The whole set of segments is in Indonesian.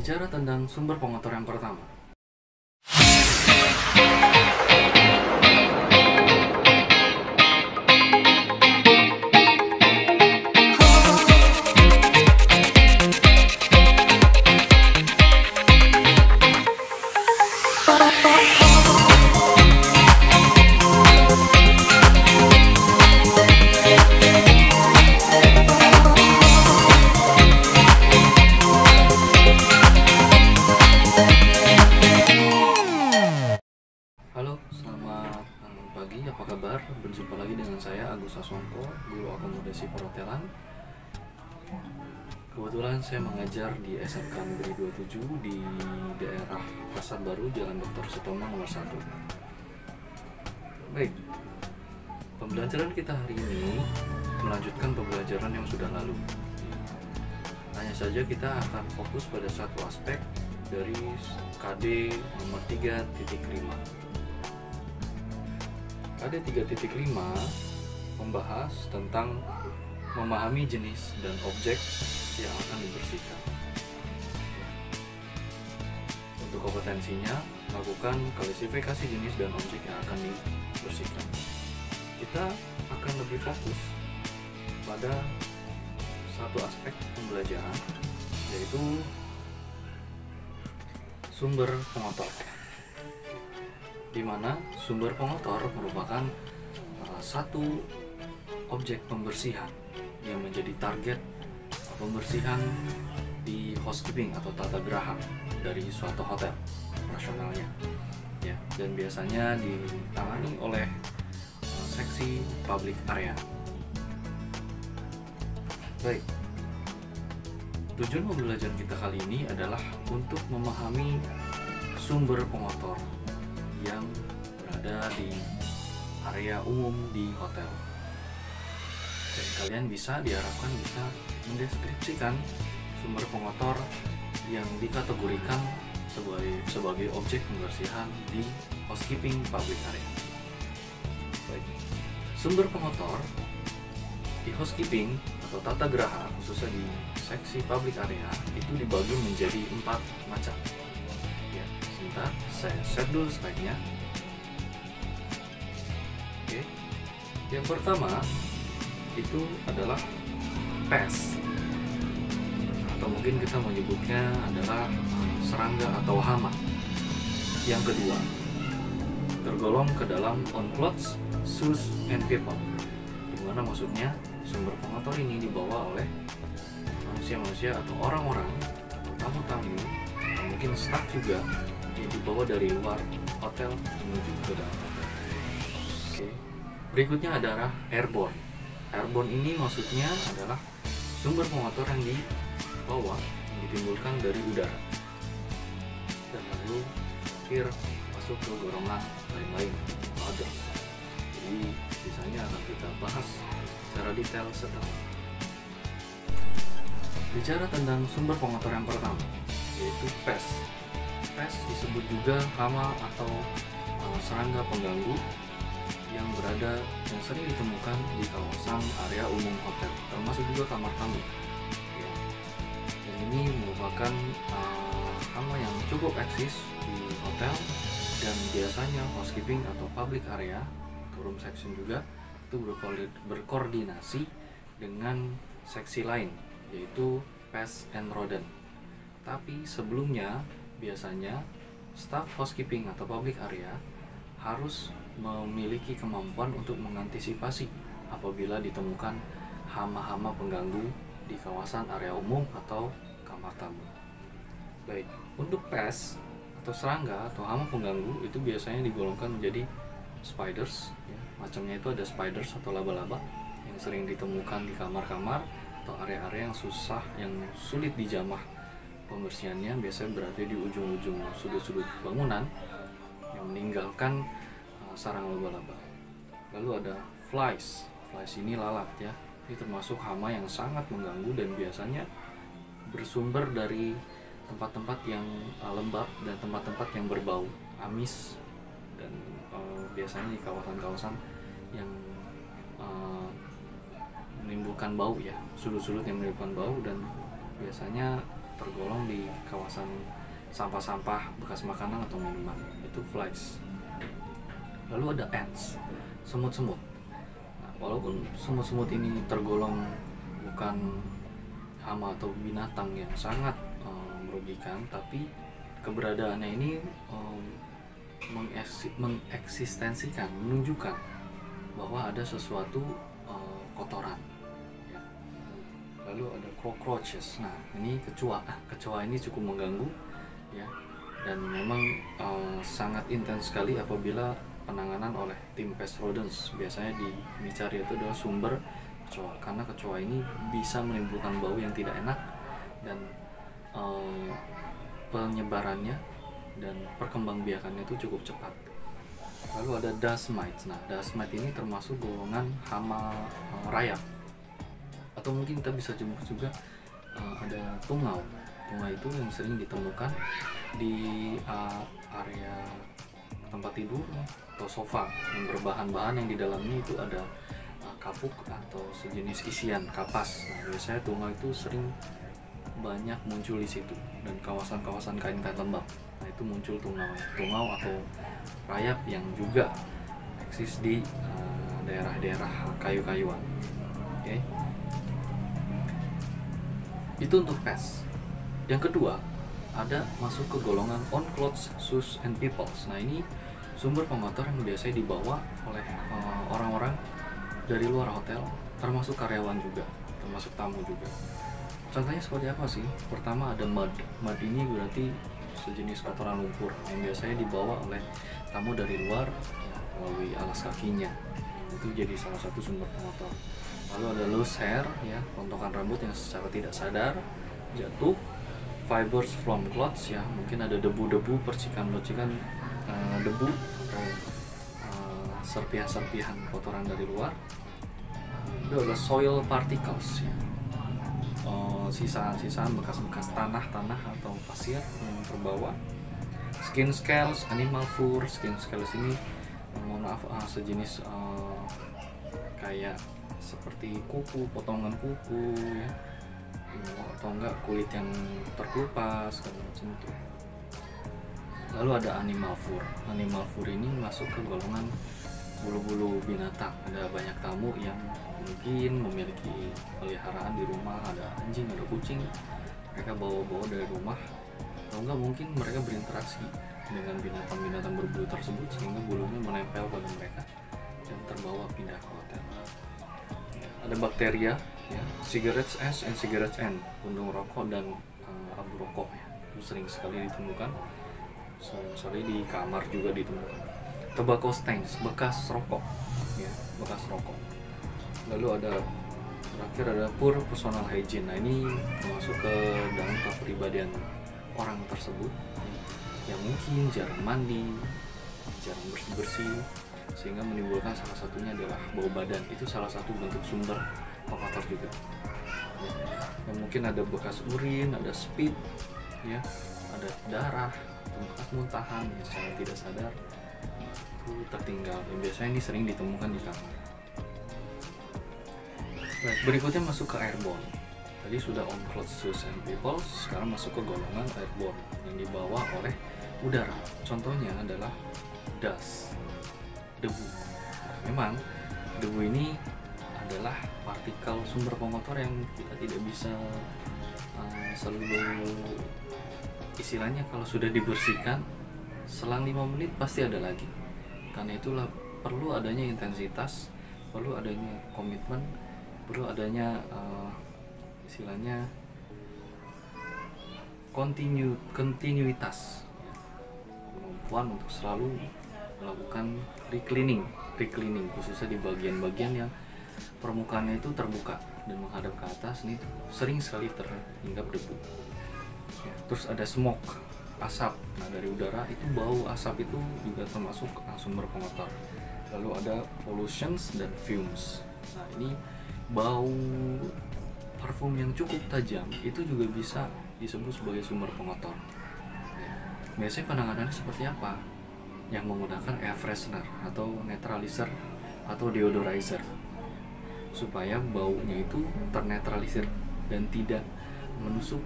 Bicara tentang sumber pengotor yang pertama. Halo, selamat pagi, apa kabar? Berjumpa lagi dengan saya Agus Sasongko, guru akomodasi perhotelan. Kebetulan saya mengajar di SMK Negeri 27 di daerah Pasar Baru, Jalan Dr. Sutomo nomor 1. Baik, pembelajaran kita hari ini melanjutkan pembelajaran yang sudah lalu. Hanya saja kita akan fokus pada satu aspek dari KD nomor 3.5. KD 3.5 membahas tentang memahami jenis dan objek yang akan dibersihkan. Untuk kompetensinya, melakukan klasifikasi jenis dan objek yang akan dibersihkan. Kita akan lebih fokus pada satu aspek pembelajaran, yaitu sumber pengotor, di mana sumber pengotor merupakan satu objek pembersihan yang menjadi target pembersihan di housekeeping atau tata geraha dari suatu hotel operasionalnya, ya, dan biasanya ditangani oleh seksi public area. Baik, tujuan pembelajaran kita kali ini adalah untuk memahami sumber pengotor yang berada di area umum di hotel. Dan kalian diharapkan bisa mendeskripsikan sumber pengotor yang dikategorikan sebagai objek pembersihan di housekeeping public area. Baik, sumber pengotor di housekeeping atau tata geraha, khususnya di seksi public area, itu dibagi menjadi 4 macam. Ya, sebentar, saya set dulu slide-nya. Oke, yang pertama itu adalah pest, atau mungkin kita menyebutnya adalah serangga atau hama. Yang kedua, tergolong ke dalam on clothes, shoes, and people, dimana maksudnya sumber pengotor ini dibawa oleh manusia-manusia atau orang-orang atau tamu-tamu atau mungkin staff juga yang dibawa dari luar hotel menuju ke dalam hotel. Oke. Berikutnya adalah airborne. Airborne ini maksudnya adalah sumber pengotor yang dibawa, yang ditimbulkan dari udara, dan lalu akhir masuk ke golongan lain-lain, others. Jadi sisanya akan kita bahas secara detail setelah. Bicara tentang sumber pengotor yang pertama, yaitu pest. Pest disebut juga hama atau serangga pengganggu yang sering ditemukan di kawasan area umum hotel, termasuk juga kamar tamu. Ya. Dan ini merupakan hama yang cukup eksis di hotel, dan biasanya housekeeping atau public area atau room section juga itu berkoordinasi dengan seksi lain, yaitu pest and rodent. Tapi sebelumnya biasanya staff housekeeping atau public area harus memiliki kemampuan untuk mengantisipasi apabila ditemukan hama-hama pengganggu di kawasan area umum atau kamar tamu. Baik, untuk pest atau serangga atau hama pengganggu itu biasanya digolongkan menjadi spiders, ya. Macamnya itu ada spiders atau laba-laba yang sering ditemukan di kamar-kamar atau area-area yang sulit dijamah pembersihannya, biasanya berada di ujung-ujung sudut-sudut bangunan yang meninggalkan sarang laba-laba. Lalu ada flies. Flies ini lalat, ya. Ini termasuk hama yang sangat mengganggu dan biasanya bersumber dari tempat-tempat yang lembab dan tempat-tempat yang berbau, amis, dan biasanya di kawasan-kawasan yang menimbulkan bau, ya, sudut-sudut yang menimbulkan bau, dan biasanya tergolong di kawasan sampah-sampah bekas makanan atau minuman, itu flies. Lalu ada ants, semut-semut. Nah, walaupun semut-semut ini tergolong bukan hama atau binatang yang sangat merugikan, tapi keberadaannya ini mengeksistensikan, menunjukkan bahwa ada sesuatu kotoran. Ya. Lalu ada cockroaches. Nah, ini kecoa. Kecoa ini cukup mengganggu, ya, dan memang sangat intens sekali apabila penanganan oleh tim pest rodents. Biasanya di Micaria itu adalah sumber kecoa, karena kecoa ini bisa menimbulkan bau yang tidak enak dan penyebarannya dan perkembangbiakannya itu cukup cepat. Lalu ada dust mites. Nah, dust mite ini termasuk golongan hama rayap, atau mungkin kita bisa jemput juga ada tungau. Tungau itu yang sering ditemukan di area tempat tidur atau sofa yang berbahan-bahan yang di dalamnya itu ada kapuk atau sejenis isian kapas. Nah, biasanya tungau itu sering banyak muncul di situ, dan kawasan-kawasan kain-kain lembab. Nah, itu muncul tungau atau rayap yang juga eksis di daerah-daerah kayu-kayuan. Oke. Itu untuk pest. Yang kedua, ada masuk ke golongan on clothes, shoes, and peoples. Nah, ini sumber pengotor yang biasanya dibawa oleh orang-orang dari luar hotel, termasuk karyawan juga, termasuk tamu juga. Contohnya seperti apa sih? Pertama ada mud. Mud ini berarti sejenis kotoran lumpur yang biasanya dibawa oleh tamu dari luar melalui alas kakinya. Itu jadi salah satu sumber pengotor. Lalu ada loose hair, ya, rontokan rambut yang secara tidak sadar jatuh. Fibers from clothes, ya, mungkin ada debu-debu, percikan-percikan debu atau serpihan-serpihan kotoran dari luar. Itu adalah soil particles, ya. Sisaan-sisaan bekas-bekas tanah atau pasir yang terbawa. Skin scales, animal fur. Skin scales ini mohon maaf sejenis kayak seperti kuku, potongan kuku, ya, atau enggak kulit yang terkelupas, segala macam itu. Lalu ada animal fur. Animal fur ini masuk ke golongan bulu-bulu binatang. Ada banyak tamu yang mungkin memiliki peliharaan di rumah, ada anjing, ada kucing, mereka bawa-bawa dari rumah, atau enggak mungkin mereka berinteraksi dengan binatang-binatang berbulu tersebut sehingga bulunya menempel pada mereka dan terbawa pindah ke hotel. Ada bakteria, ya, cigarettes ash and cigarettes end, puntung rokok dan abu rokok, ya, itu sering sekali ditemukan, sering sekali di kamar juga ditemukan. Tobacco stains, bekas rokok, ya, bekas rokok. Lalu terakhir ada poor personal hygiene. Nah, ini masuk ke dalam kepribadian orang tersebut yang mungkin jarang mandi, jarang bersih-bersih, sehingga menimbulkan salah satunya adalah bau badan. Itu salah satu bentuk sumber pengotor juga, ya. Dan mungkin ada bekas urin, ada spit, ya, ada darah, bekas muntahan yang secara tidak sadar itu tertinggal. Dan biasanya ini sering ditemukan di kamar. Baik, berikutnya masuk ke airborne. Tadi sudah on clothes, shoes, and people. Sekarang masuk ke golongan airborne yang dibawa oleh udara. Contohnya adalah dust, debu. Memang debu ini adalah partikel sumber pengotor yang kita tidak bisa selalu, istilahnya kalau sudah dibersihkan selang 5 menit pasti ada lagi. Karena itulah perlu adanya intensitas, perlu adanya komitmen, perlu adanya istilahnya kontinuitas, kemampuan untuk selalu melakukan recleaning khususnya di bagian-bagian yang permukaannya itu terbuka dan menghadap ke atas. Ini sering sekali terhinggap debu, ya. Terus ada smoke, asap. Nah, dari udara itu bau asap itu juga termasuk sumber pengotor. Lalu ada pollutions dan fumes. Nah, ini bau parfum yang cukup tajam itu juga bisa disebut sebagai sumber pengotor. Biasanya penanganannya seperti apa? Yang menggunakan air freshener atau neutralizer atau deodorizer supaya baunya itu ternetralisir dan tidak menusuk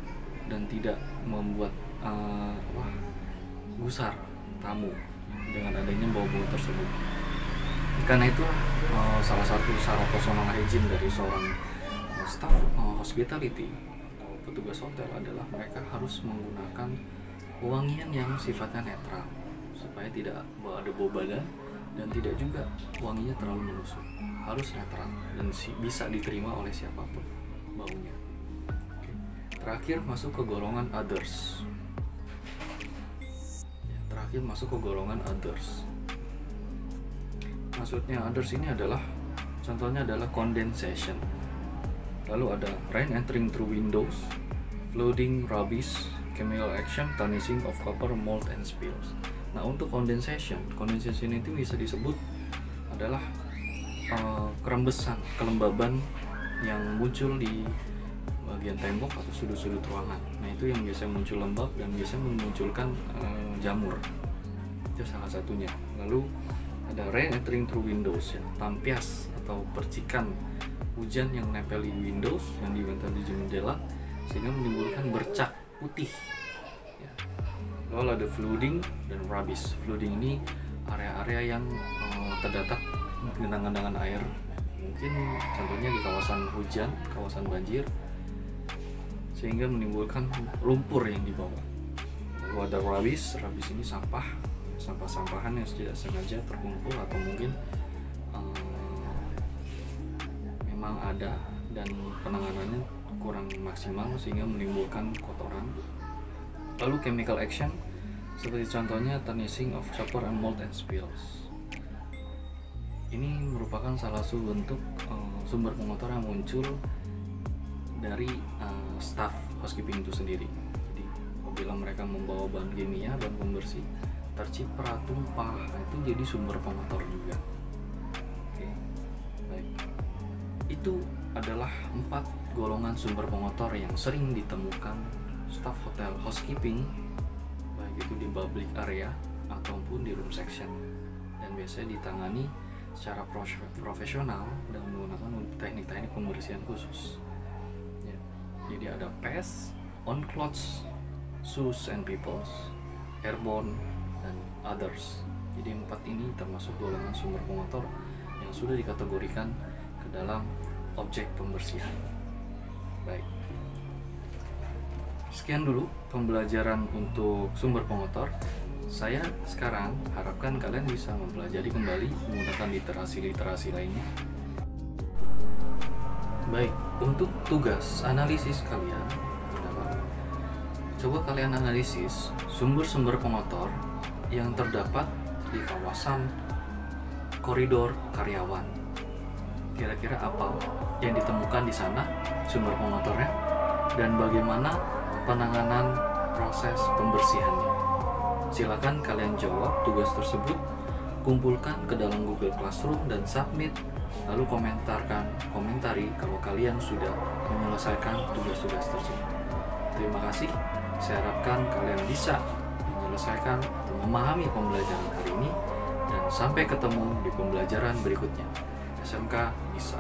dan tidak membuat gusar tamu dengan adanya bau-bau tersebut. Karena itu salah satu syarat personal hygiene dari seorang staff hospitality atau petugas hotel adalah mereka harus menggunakan wangian yang sifatnya netral supaya tidak ada bau badan dan tidak juga wanginya terlalu menusuk. Harus netral dan bisa diterima oleh siapapun baunya. Terakhir masuk ke golongan others. Maksudnya others ini adalah, contohnya adalah condensation. Lalu ada rain entering through windows, flooding, rubbish, chemical action, tarnishing of copper, mold, and spills. Nah, untuk condensation itu bisa disebut adalah kerembesan, kelembaban yang muncul di bagian tembok atau sudut-sudut ruangan. Nah, itu yang biasanya muncul lembab dan biasanya memunculkan jamur. Itu salah satunya. Lalu ada rain entering through windows, ya, tampias atau percikan hujan yang nempel di windows, yang dibentar di jendela sehingga menimbulkan bercak putih. Ya. Lalu ada flooding dan rubbish. Flooding ini area-area yang terdapat genangan-genangan air, mungkin contohnya di kawasan hujan, kawasan banjir, sehingga menimbulkan lumpur yang dibawa. Lalu ada rubbish ini sampah-sampahan yang tidak sengaja terkumpul atau mungkin memang ada dan penanganannya kurang maksimal sehingga menimbulkan kotoran. Lalu chemical action seperti contohnya tarnishing of copper and mold and spills. Ini merupakan salah satu bentuk sumber pengotoran yang muncul dari staff housekeeping itu sendiri. Jadi apabila mereka membawa bahan kimia, bahan pembersih, terciprat, tumpah, itu jadi sumber pengotor juga. Oke, baik. Itu adalah 4 golongan sumber pengotor yang sering ditemukan staff hotel housekeeping, baik itu di public area ataupun di room section, dan biasanya ditangani secara profesional dengan menggunakan teknik-teknik pembersihan khusus. Ya. Jadi ada pest, on clothes, shoes and peoples, airborne, dan others. Jadi 4 ini termasuk golongan sumber pengotor yang sudah dikategorikan ke dalam objek pembersihan. Baik. Sekian dulu pembelajaran untuk sumber pengotor. Saya sekarang harapkan kalian bisa mempelajari kembali menggunakan literasi lainnya. Baik, untuk tugas analisis kalian adalah coba kalian analisis sumber-sumber pengotor yang terdapat di kawasan koridor karyawan. Kira-kira apa yang ditemukan di sana sumber pengotornya dan bagaimana penanganan proses pembersihannya. Silakan kalian jawab tugas tersebut, kumpulkan ke dalam Google Classroom dan submit, lalu komentari kalau kalian sudah menyelesaikan tugas-tugas tersebut. Terima kasih, saya harapkan kalian bisa menyelesaikan atau memahami pembelajaran hari ini, dan sampai ketemu di pembelajaran berikutnya. SMK bisa.